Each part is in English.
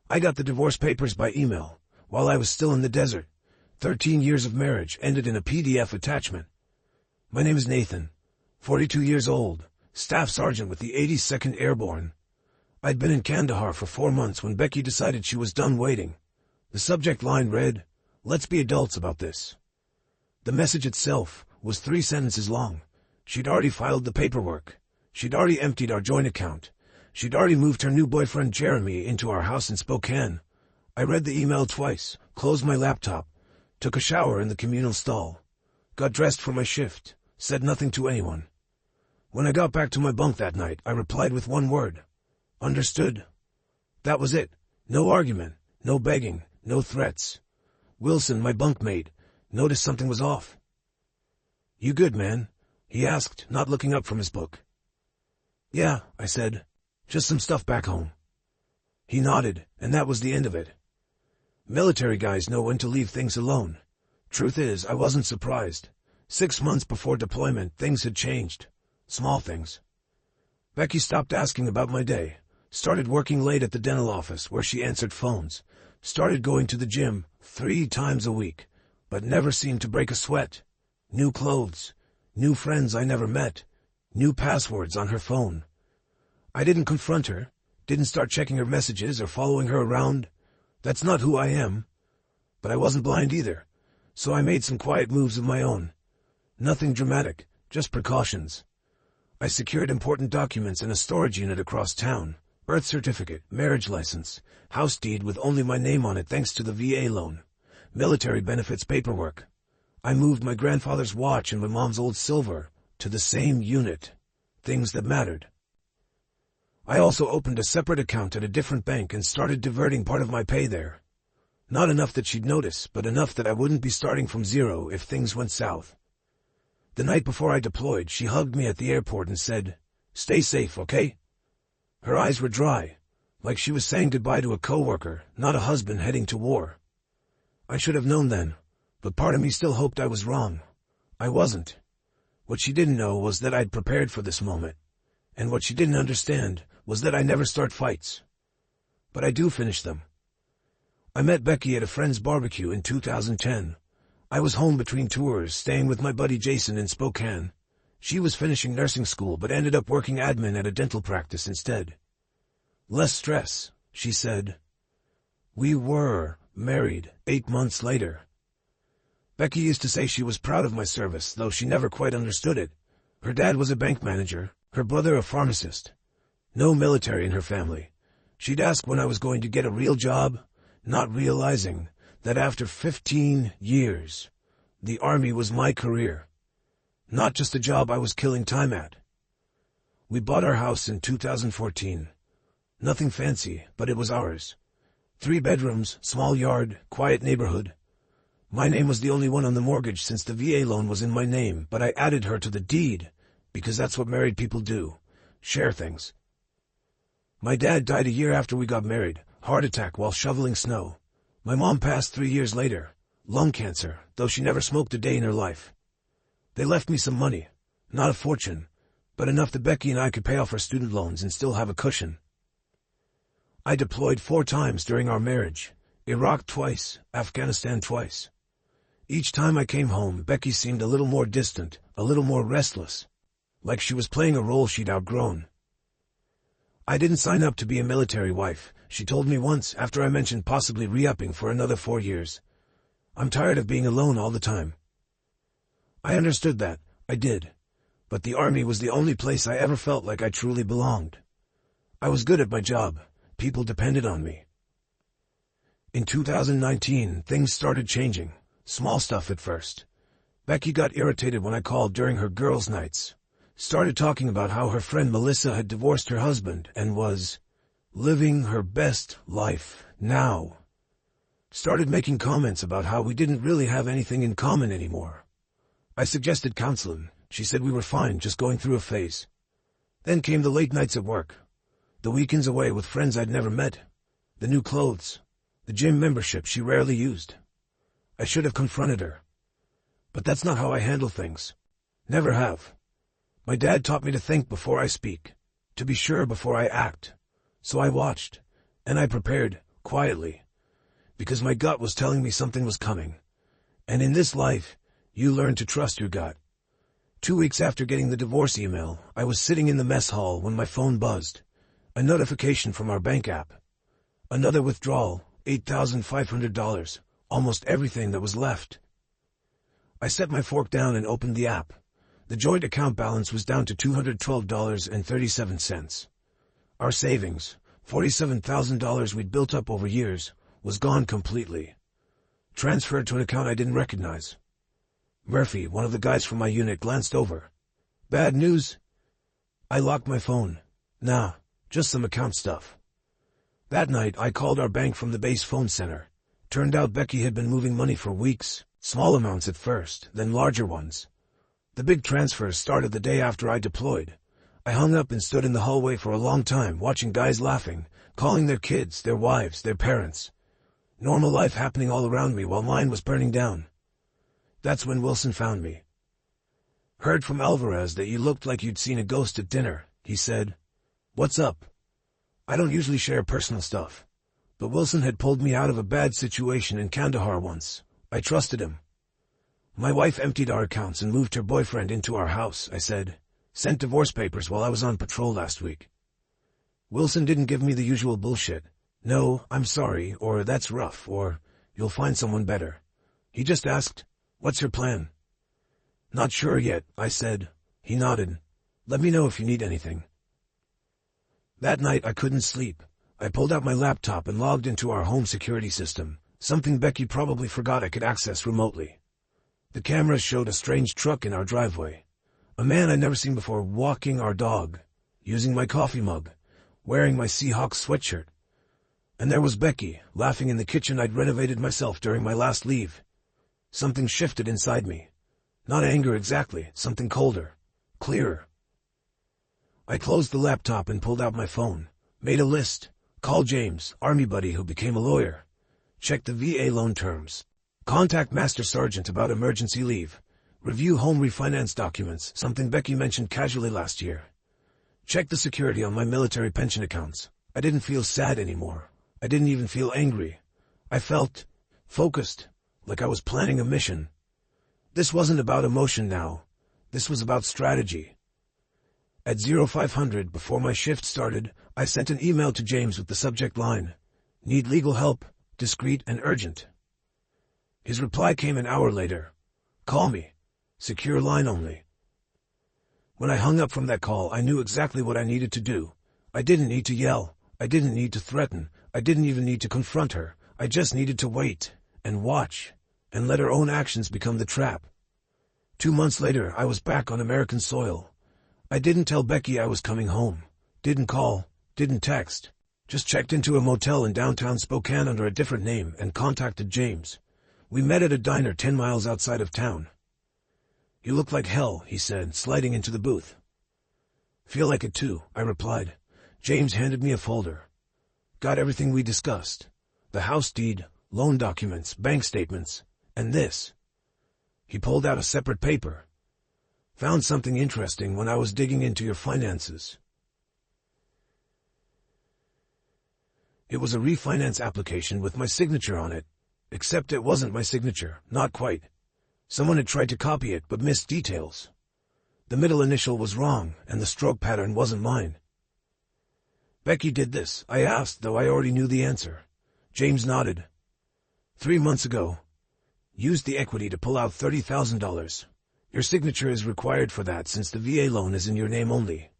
I got the divorce papers by email, while I was still in the desert. 13 years of marriage ended in a PDF attachment. My name is Nathan, 42 years old, Staff Sergeant with the 82nd Airborne. I'd been in Kandahar for 4 months when Becky decided she was done waiting. The subject line read, "Let's be adults about this." The message itself was 3 sentences long. She'd already filed the paperwork. She'd already emptied our joint account. She'd already moved her new boyfriend Jeremy into our house in Spokane. I read the email twice, closed my laptop, took a shower in the communal stall, got dressed for my shift, said nothing to anyone. When I got back to my bunk that night, I replied with one word. Understood. That was it. No argument, no begging, no threats. Wilson, my bunkmate, noticed something was off. "You good, man?" he asked, not looking up from his book. "Yeah," I said. "Just some stuff back home." He nodded, and that was the end of it. Military guys know when to leave things alone. Truth is, I wasn't surprised. 6 months before deployment, things had changed. Small things. Becky stopped asking about my day, started working late at the dental office where she answered phones, started going to the gym 3 times a week, but never seemed to break a sweat. New clothes, new friends I never met, new passwords on her phone. I didn't confront her, didn't start checking her messages or following her around. That's not who I am. But I wasn't blind either, so I made some quiet moves of my own. Nothing dramatic, just precautions. I secured important documents in a storage unit across town. Birth certificate, marriage license, house deed with only my name on it thanks to the VA loan, military benefits paperwork. I moved my grandfather's watch and my mom's old silver to the same unit. Things that mattered. I also opened a separate account at a different bank and started diverting part of my pay there. Not enough that she'd notice, but enough that I wouldn't be starting from zero if things went south. The night before I deployed, she hugged me at the airport and said, "Stay safe, okay?" Her eyes were dry, like she was saying goodbye to a coworker, not a husband heading to war. I should have known then, but part of me still hoped I was wrong. I wasn't. What she didn't know was that I'd prepared for this moment, and what she didn't understand was that I never start fights. But I do finish them. I met Becky at a friend's barbecue in 2010. I was home between tours, staying with my buddy Jason in Spokane. She was finishing nursing school but ended up working admin at a dental practice instead. "Less stress," she said. We were married 8 months later. Becky used to say she was proud of my service, though she never quite understood it. Her dad was a bank manager, her brother a pharmacist. No military in her family. She'd ask when I was going to get a real job, not realizing that after 15 years, the Army was my career, not just a job I was killing time at. We bought our house in 2014. Nothing fancy, but it was ours. 3 bedrooms, small yard, quiet neighborhood. My name was the only one on the mortgage since the VA loan was in my name, but I added her to the deed, because that's what married people do, share things. My dad died a year after we got married, heart attack while shoveling snow. My mom passed 3 years later, lung cancer, though she never smoked a day in her life. They left me some money, not a fortune, but enough that Becky and I could pay off our student loans and still have a cushion. I deployed 4 times during our marriage, Iraq twice, Afghanistan twice. Each time I came home, Becky seemed a little more distant, a little more restless, like she was playing a role she'd outgrown. "I didn't sign up to be a military wife," she told me once after I mentioned possibly re-upping for another 4 years. "I'm tired of being alone all the time." I understood that, I did, but the Army was the only place I ever felt like I truly belonged. I was good at my job, people depended on me. In 2019, things started changing, small stuff at first. Becky got irritated when I called during her girls' nights. Started talking about how her friend Melissa had divorced her husband and was living her best life now. Started making comments about how we didn't really have anything in common anymore. I suggested counseling. She said we were fine, just going through a phase. Then came the late nights at work, the weekends away with friends I'd never met, the new clothes, the gym membership she rarely used. I should have confronted her. But that's not how I handle things. Never have. My dad taught me to think before I speak, to be sure before I act. So I watched, and I prepared, quietly, because my gut was telling me something was coming. And in this life, you learn to trust your gut. 2 weeks after getting the divorce email, I was sitting in the mess hall when my phone buzzed. A notification from our bank app. Another withdrawal, $8,500, almost everything that was left. I set my fork down and opened the app. The joint account balance was down to $212.37. Our savings, $47,000 we'd built up over years, was gone completely. Transferred to an account I didn't recognize. Murphy, one of the guys from my unit, glanced over. Bad news? I locked my phone. Nah, just some account stuff. That night, I called our bank from the base phone center. Turned out Becky had been moving money for weeks, small amounts at first, then larger ones. The big transfers started the day after I deployed. I hung up and stood in the hallway for a long time, watching guys laughing, calling their kids, their wives, their parents. Normal life happening all around me while mine was burning down. That's when Wilson found me. Heard from Alvarez that you looked like you'd seen a ghost at dinner, he said. What's up? I don't usually share personal stuff, but Wilson had pulled me out of a bad situation in Kandahar once. I trusted him. My wife emptied our accounts and moved her boyfriend into our house, I said. Sent divorce papers while I was on patrol last week. Wilson didn't give me the usual bullshit. No, I'm sorry, or that's rough, or you'll find someone better. He just asked, what's your plan? Not sure yet, I said. He nodded. Let me know if you need anything. That night I couldn't sleep. I pulled out my laptop and logged into our home security system, something Becky probably forgot I could access remotely. The cameras showed a strange truck in our driveway. A man I'd never seen before walking our dog, using my coffee mug, wearing my Seahawks sweatshirt. And there was Becky, laughing in the kitchen I'd renovated myself during my last leave. Something shifted inside me. Not anger exactly, something colder, clearer. I closed the laptop and pulled out my phone, made a list, called James, Army buddy who became a lawyer, checked the VA loan terms, contact Master Sergeant about emergency leave, review home refinance documents, something Becky mentioned casually last year. Check the security on my military pension accounts. I didn't feel sad anymore. I didn't even feel angry. I felt focused, like I was planning a mission. This wasn't about emotion now. This was about strategy. At 0500, before my shift started, I sent an email to James with the subject line, "Need legal help, discreet and urgent." His reply came an hour later. "Call me. Secure line only." When I hung up from that call, I knew exactly what I needed to do. I didn't need to yell. I didn't need to threaten. I didn't even need to confront her. I just needed to wait and watch and let her own actions become the trap. 2 months later, I was back on American soil. I didn't tell Becky I was coming home. Didn't call. Didn't text. Just checked into a motel in downtown Spokane under a different name and contacted James. We met at a diner 10 miles outside of town. "You look like hell," he said, sliding into the booth. "Feel like it too," I replied. James handed me a folder. Got everything we discussed. The house deed, loan documents, bank statements, and this. He pulled out a separate paper. "Found something interesting when I was digging into your finances." It was a refinance application with my signature on it, except it wasn't my signature, not quite. Someone had tried to copy it, but missed details. The middle initial was wrong, and the stroke pattern wasn't mine. "Becky did this?" I asked, though I already knew the answer. James nodded. 3 months ago. Used the equity to pull out $30,000. Your signature is required for that since the VA loan is in your name only.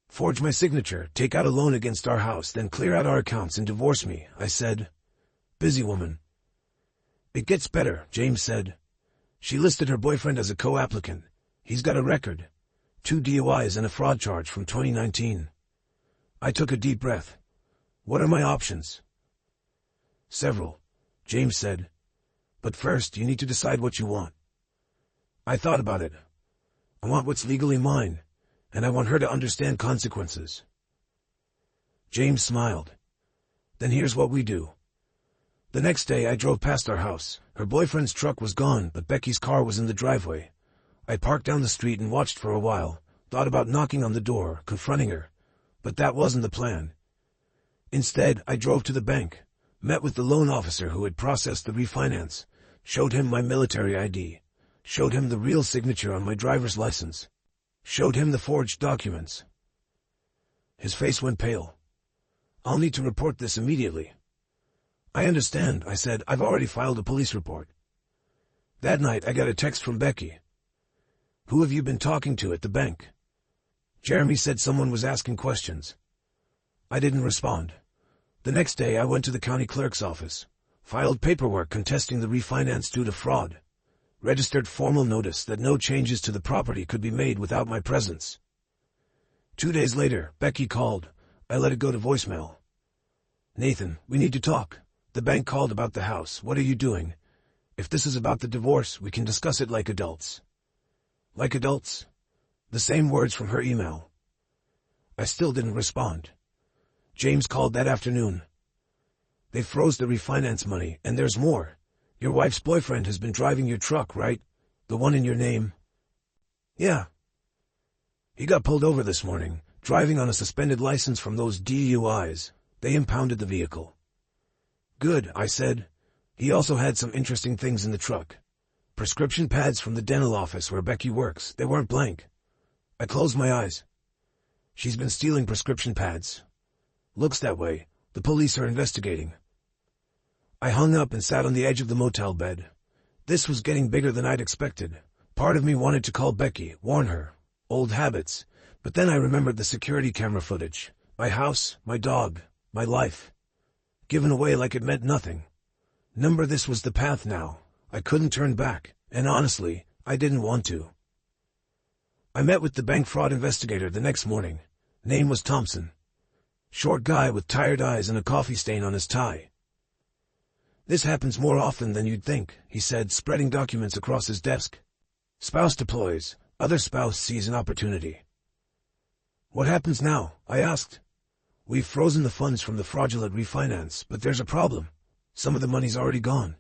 Forge my signature, take out a loan against our house, then clear out our accounts and divorce me, I said. Busy woman. It gets better, James said. She listed her boyfriend as a co-applicant. He's got a record. 2 DUIs and a fraud charge from 2019. I took a deep breath. What are my options? Several, James said. But first, you need to decide what you want. I thought about it. I want what's legally mine, and I want her to understand consequences. James smiled. Then here's what we do. The next day I drove past our house. Her boyfriend's truck was gone, but Becky's car was in the driveway. I parked down the street and watched for a while, thought about knocking on the door, confronting her, but that wasn't the plan. Instead, I drove to the bank, met with the loan officer who had processed the refinance, showed him my military ID, showed him the real signature on my driver's license, showed him the forged documents. His face went pale. "I'll need to report this immediately." "I understand," I said. "I've already filed a police report." That night, I got a text from Becky. "Who have you been talking to at the bank?" Jeremy said someone was asking questions. I didn't respond. The next day, I went to the county clerk's office, filed paperwork contesting the refinance due to fraud, registered formal notice that no changes to the property could be made without my presence. 2 days later, Becky called. I let it go to voicemail. "Nathan, we need to talk. The bank called about the house. What are you doing? If this is about the divorce, we can discuss it like adults." Like adults? The same words from her email. I still didn't respond. James called that afternoon. "They froze the refinance money, and there's more. Your wife's boyfriend has been driving your truck, right? The one in your name?" "Yeah." "He got pulled over this morning, driving on a suspended license from those DUIs. They impounded the vehicle." "Good," I said. "He also had some interesting things in the truck. Prescription pads from the dental office where Becky works. They weren't blank." I closed my eyes. "She's been stealing prescription pads. Looks that way. The police are investigating." I hung up and sat on the edge of the motel bed. This was getting bigger than I'd expected. Part of me wanted to call Becky, warn her. Old habits. But then I remembered the security camera footage. My house, my dog, my life. Given away like it meant nothing. This was the path now. I couldn't turn back, and honestly, I didn't want to. I met with the bank fraud investigator the next morning. Name was Thompson. Short guy with tired eyes and a coffee stain on his tie. "This happens more often than you'd think," he said, spreading documents across his desk. "Spouse deploys. Other spouse sees an opportunity." "What happens now?" I asked. "We've frozen the funds from the fraudulent refinance, but there's a problem. Some of the money's already gone."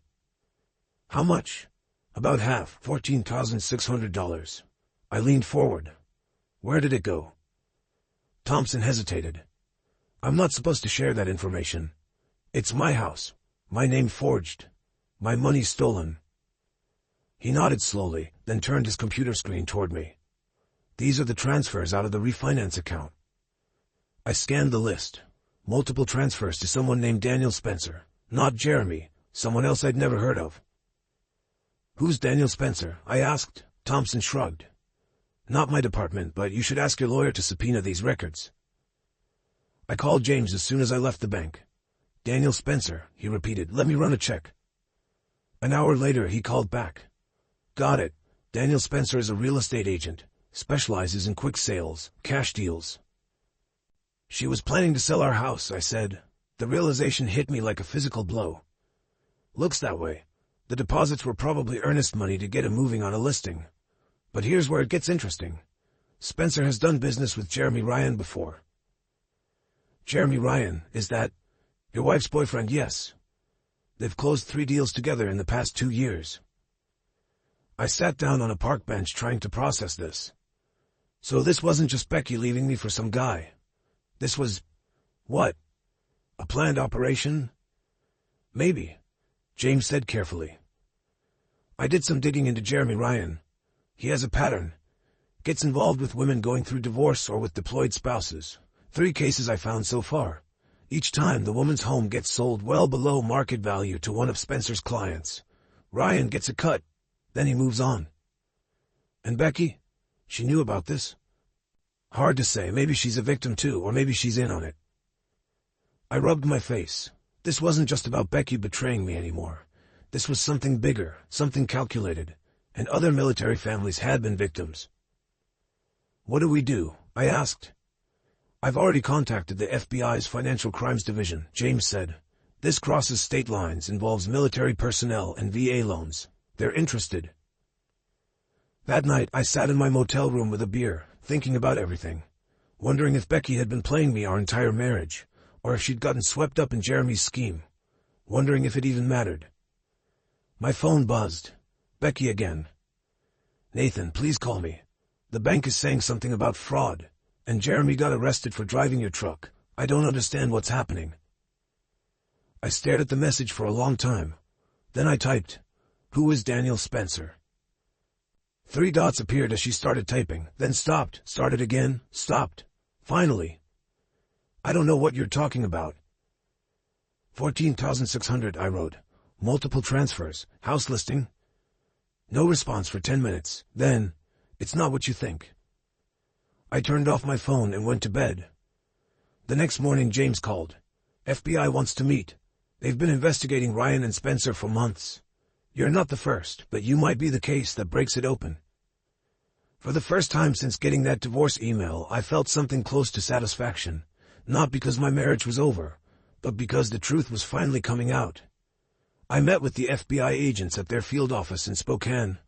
"How much?" "About half, $14,600. I leaned forward. "Where did it go?" Thompson hesitated. "I'm not supposed to share that information. It's my house, my name forged, my money stolen." He nodded slowly, then turned his computer screen toward me. "These are the transfers out of the refinance account." I scanned the list. Multiple transfers to someone named Daniel Spencer. Not Jeremy, someone else I'd never heard of. "Who's Daniel Spencer?" I asked. Thompson shrugged. "Not my department, but you should ask your lawyer to subpoena these records." I called James as soon as I left the bank. "Daniel Spencer," he repeated. "Let me run a check." An hour later, he called back. "Got it. Daniel Spencer is a real estate agent. Specializes in quick sales, cash deals." "She was planning to sell our house," I said. The realization hit me like a physical blow. "Looks that way. The deposits were probably earnest money to get him moving on a listing. But here's where it gets interesting. Spencer has done business with Jeremy Ryan before." "Jeremy Ryan, is that your wife's boyfriend?" "Yes. They've closed 3 deals together in the past 2 years." I sat down on a park bench trying to process this. So this wasn't just Becky leaving me for some guy. This was, what? A planned operation? "Maybe," James said carefully. "I did some digging into Jeremy Ryan. He has a pattern. Gets involved with women going through divorce or with deployed spouses. 3 cases I found so far. Each time the woman's home gets sold well below market value to one of Spencer's clients. Ryan gets a cut, then he moves on." "And Becky? She knew about this?" "Hard to say. Maybe she's a victim too, or maybe she's in on it." I rubbed my face. This wasn't just about Becky betraying me anymore. This was something bigger, something calculated, and other military families had been victims. "What do we do?" I asked. "I've already contacted the FBI's Financial Crimes Division," James said. "This crosses state lines, involves military personnel and VA loans. They're interested." That night, I sat in my motel room with a beer, thinking about everything, wondering if Becky had been playing me our entire marriage, or if she'd gotten swept up in Jeremy's scheme, wondering if it even mattered. My phone buzzed. Becky again. "Nathan, please call me. The bank is saying something about fraud, and Jeremy got arrested for driving your truck. I don't understand what's happening. I stared at the message for a long time. Then I typed, "Who is Daniel Spencer?" 3 dots appeared as she started typing, then stopped, started again, stopped. Finally, "I don't know what you're talking about." 14,600, I wrote. "Multiple transfers, house listing." No response for 10 minutes. Then, "It's not what you think." I turned off my phone and went to bed. The next morning James called. "FBI wants to meet. They've been investigating Ryan and Spencer for months. You're not the first, but you might be the case that breaks it open." For the first time since getting that divorce email, I felt something close to satisfaction, not because my marriage was over, but because the truth was finally coming out. I met with the FBI agents at their field office in Spokane,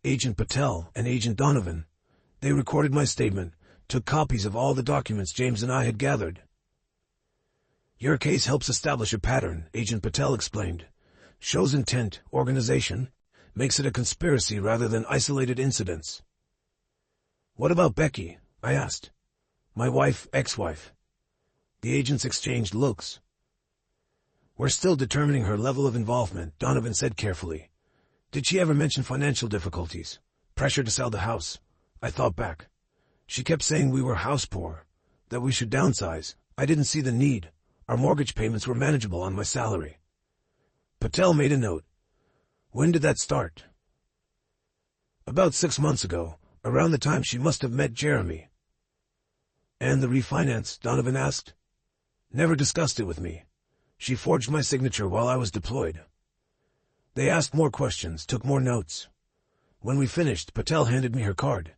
Agent Patel and Agent Donovan. They recorded my statement, took copies of all the documents James and I had gathered. "Your case helps establish a pattern," Agent Patel explained. "Shows intent, organization, makes it a conspiracy rather than isolated incidents." "What about Becky?" I asked. "My wife, ex-wife." The agents exchanged looks. "We're still determining her level of involvement," Donovan said carefully. "Did she ever mention financial difficulties? Pressure to sell the house?" I thought back. She kept saying we were house poor, that we should downsize. I didn't see the need. Our mortgage payments were manageable on my salary. Patel made a note. "When did that start?" "About 6 months ago, around the time she must have met Jeremy." "And the refinance?" Donovan asked. "Never discussed it with me. She forged my signature while I was deployed." They asked more questions, took more notes. When we finished, Patel handed me her card.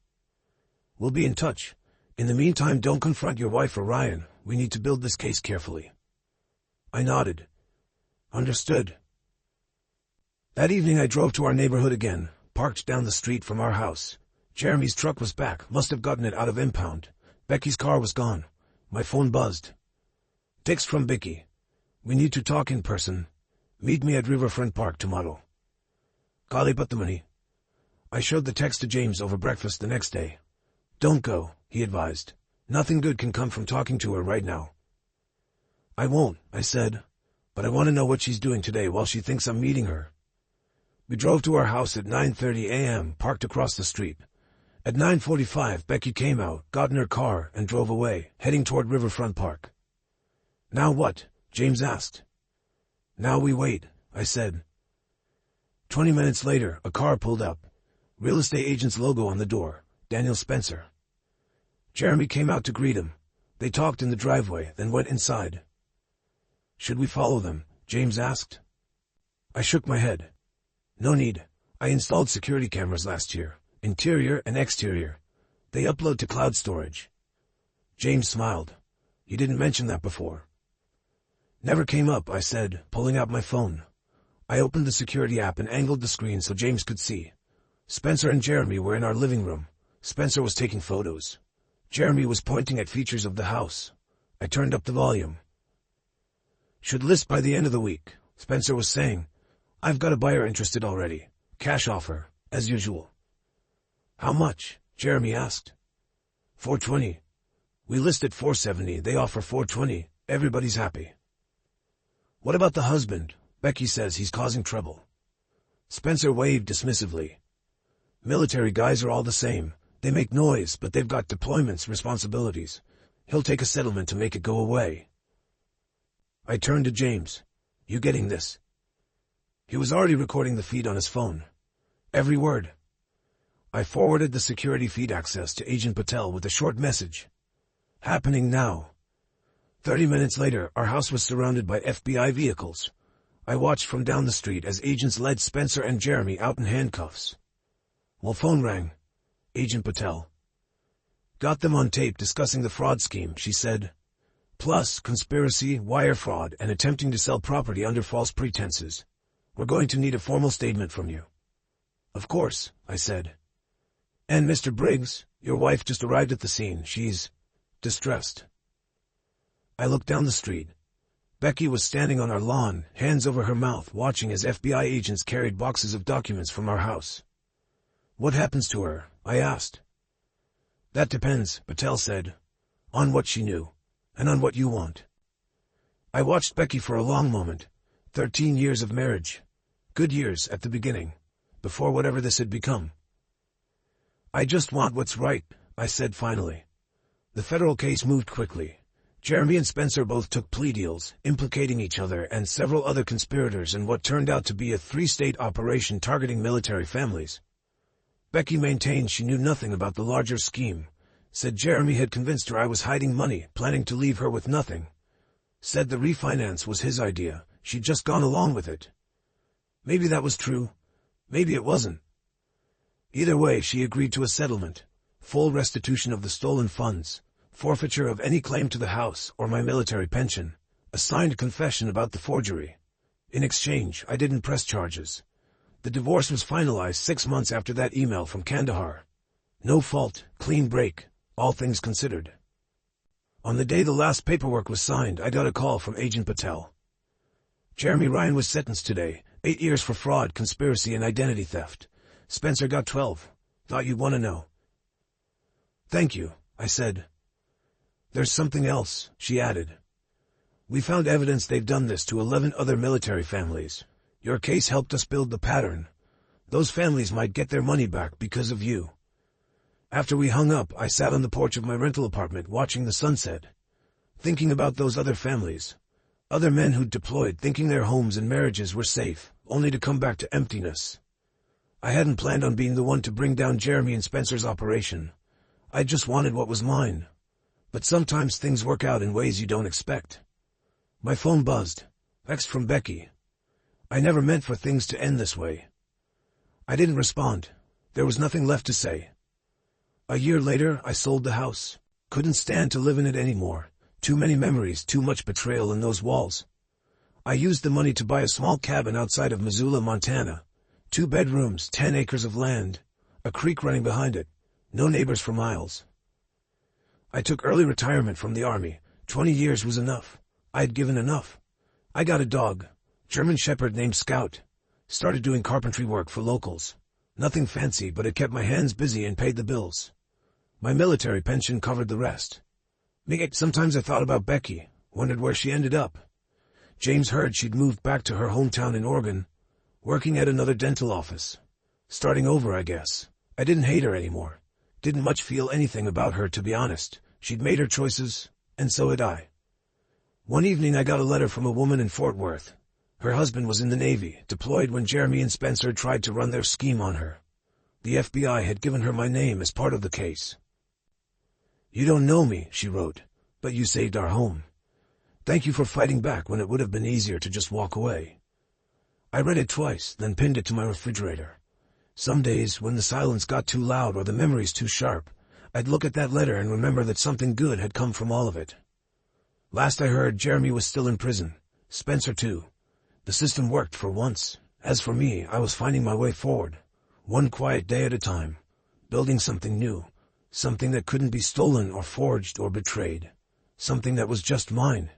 "We'll be in touch. In the meantime, don't confront your wife or Ryan. We need to build this case carefully." I nodded. "Understood." That evening I drove to our neighborhood again, parked down the street from our house. Jeremy's truck was back, must have gotten it out of impound. Becky's car was gone. My phone buzzed. Text from Becky. "We need to talk in person. Meet me at Riverfront Park tomorrow." "Kali Pattamani." I showed the text to James over breakfast the next day. "Don't go," he advised. "Nothing good can come from talking to her right now." "I won't," I said, "but I want to know what she's doing today while she thinks I'm meeting her." We drove to our house at 9:30 a.m., parked across the street. At 9:45, Becky came out, got in her car, and drove away, heading toward Riverfront Park. "Now what?" James asked. "Now we wait," I said. 20 minutes later, a car pulled up. Real estate agent's logo on the door, Daniel Spencer. Jeremy came out to greet him. They talked in the driveway, then went inside. "Should we follow them?" James asked. I shook my head. "No need. I installed security cameras last year, interior and exterior. They upload to cloud storage." James smiled. "You didn't mention that before." "Never came up," I said, pulling out my phone. I opened the security app and angled the screen so James could see. Spencer and Jeremy were in our living room. Spencer was taking photos. Jeremy was pointing at features of the house. I turned up the volume. "Should list by the end of the week," Spencer was saying. "I've got a buyer interested already. Cash offer, as usual." "How much?" Jeremy asked. $420. We list at $470. They offer $420. Everybody's happy." "What about the husband? Becky says he's causing trouble." Spencer waved dismissively. "Military guys are all the same. They make noise, but they've got deployments, responsibilities. He'll take a settlement to make it go away." I turned to James. "You getting this?" He was already recording the feed on his phone. Every word. I forwarded the security feed access to Agent Patel with a short message. "Happening now." 30 minutes later, our house was surrounded by FBI vehicles. I watched from down the street as agents led Spencer and Jeremy out in handcuffs. Well, phone rang. Agent Patel. "Got them on tape discussing the fraud scheme," she said. "Plus, conspiracy, wire fraud, and attempting to sell property under false pretenses. We're going to need a formal statement from you." "Of course," I said. "And Mr. Briggs, your wife just arrived at the scene. She's distressed." I looked down the street. Becky was standing on our lawn, hands over her mouth, watching as FBI agents carried boxes of documents from our house. "What happens to her?" I asked. "That depends," Patel said, "on what she knew, and on what you want." I watched Becky for a long moment. 13 years of marriage. Good years at the beginning, before whatever this had become. I just want what's right, I said finally. The federal case moved quickly. Jeremy and Spencer both took plea deals, implicating each other and several other conspirators in what turned out to be a 3-state operation targeting military families. Becky maintained she knew nothing about the larger scheme, said Jeremy had convinced her I was hiding money, planning to leave her with nothing. Said the refinance was his idea, she'd just gone along with it. Maybe that was true, maybe it wasn't. Either way, she agreed to a settlement, full restitution of the stolen funds, forfeiture of any claim to the house or my military pension, a signed confession about the forgery. In exchange, I didn't press charges. The divorce was finalized 6 months after that email from Kandahar. No fault, clean break, all things considered. On the day the last paperwork was signed, I got a call from Agent Patel. Jeremy Ryan was sentenced today, 8 years for fraud, conspiracy, and identity theft. Spencer got 12. Thought you'd want to know. Thank you, I said. There's something else, she added. We found evidence they've done this to 11 other military families. Your case helped us build the pattern. Those families might get their money back because of you. After we hung up, I sat on the porch of my rental apartment watching the sunset, thinking about those other families. Other men who'd deployed thinking their homes and marriages were safe, only to come back to emptiness. I hadn't planned on being the one to bring down Jeremy and Spencer's operation. I just wanted what was mine. But sometimes things work out in ways you don't expect. My phone buzzed. Text from Becky. I never meant for things to end this way. I didn't respond. There was nothing left to say. A year later, I sold the house. Couldn't stand to live in it anymore. Too many memories, too much betrayal in those walls. I used the money to buy a small cabin outside of Missoula, Montana. 2 bedrooms, 10 acres of land, a creek running behind it, no neighbors for miles. I took early retirement from the Army. 20 years was enough. I had given enough. I got a dog, German Shepherd named Scout. Started doing carpentry work for locals. Nothing fancy, but it kept my hands busy and paid the bills. My military pension covered the rest. Sometimes I thought about Becky, wondered where she ended up. James heard she'd moved back to her hometown in Oregon, working at another dental office. Starting over, I guess. I didn't hate her anymore. Didn't much feel anything about her, to be honest. She'd made her choices, and so had I. One evening I got a letter from a woman in Fort Worth. Her husband was in the Navy, deployed when Jeremy and Spencer tried to run their scheme on her. The FBI had given her my name as part of the case. You don't know me, she wrote, but you saved our home. Thank you for fighting back when it would have been easier to just walk away. I read it twice, then pinned it to my refrigerator. Some days, when the silence got too loud or the memories too sharp, I'd look at that letter and remember that something good had come from all of it. Last I heard, Jeremy was still in prison. Spencer too. The system worked for once. As for me, I was finding my way forward, one quiet day at a time, building something new, something that couldn't be stolen or forged or betrayed, something that was just mine,